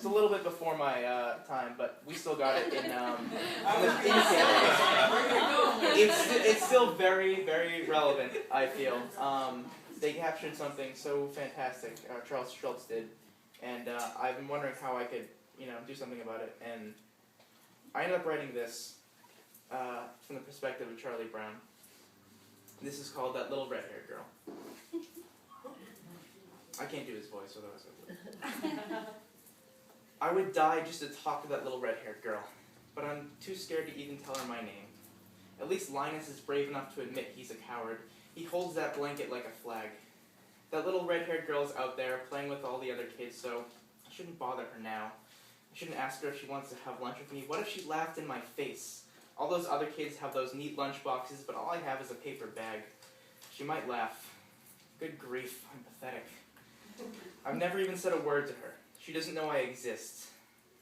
a little bit before my time, but we still got it in it's still very, very relevant, I feel. They captured something so fantastic, Charles Schultz did, and I've been wondering how I could, do something about it, and I ended up writing this from the perspective of Charlie Brown. This is called That Little Red-Haired Girl. I can't do his voice, otherwise I would. I would die just to talk to that little red-haired girl, but I'm too scared to even tell her my name. At least Linus is brave enough to admit he's a coward. He holds that blanket like a flag. That little red-haired girl's out there playing with all the other kids, so I shouldn't bother her now. I shouldn't ask her if she wants to have lunch with me. What if she laughed in my face? All those other kids have those neat lunch boxes, but all I have is a paper bag. She might laugh. Good grief, I'm pathetic. I've never even said a word to her. She doesn't know I exist.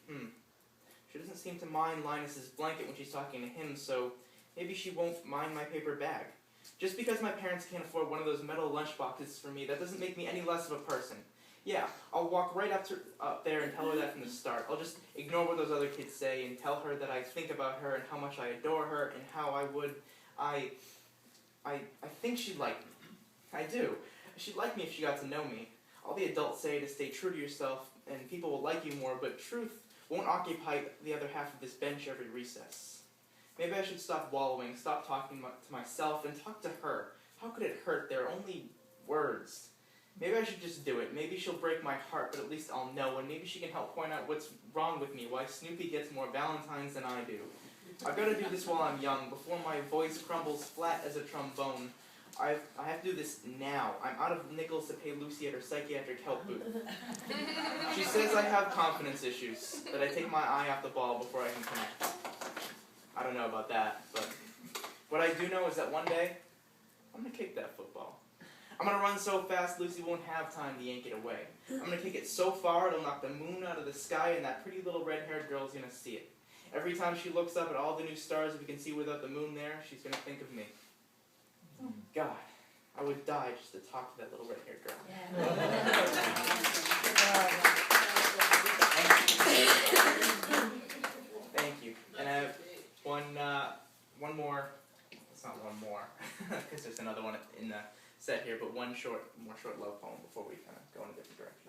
She doesn't seem to mind Linus's blanket when she's talking to him, so maybe she won't mind my paper bag. Just because my parents can't afford one of those metal lunch boxes for me, that doesn't make me any less of a person. Yeah, I'll walk right up there and tell her that from the start. I'll just ignore what those other kids say and tell her that I think about her and how much I adore her and how I think she'd like me. I do. She'd like me if she got to know me. All the adults say to stay true to yourself and people will like you more, but truth won't occupy the other half of this bench every recess. Maybe I should stop wallowing, stop talking to myself, and talk to her. How could it hurt? They're only words. Maybe I should just do it. Maybe she'll break my heart, but at least I'll know, and maybe she can help point out what's wrong with me, why Snoopy gets more Valentines than I do. I've got to do this while I'm young, before my voice crumbles flat as a trombone. I have to do this now. I'm out of nickels to pay Lucy at her psychiatric help booth. She says I have confidence issues, that I take my eye off the ball before I can connect. I don't know about that, but what I do know is that one day, I'm going to kick that football. I'm going to run so fast Lucy won't have time to yank it away. I'm going to kick it so far it'll knock the moon out of the sky and that pretty little red-haired girl's going to see it. Every time she looks up at all the new stars we can see without the moon there, she's going to think of me. God, I would die just to talk to that little red-haired girl. Thank you. And I have one more. It's not one more, because there's another one in the set here, but more short love poem before we kind of go in a different direction.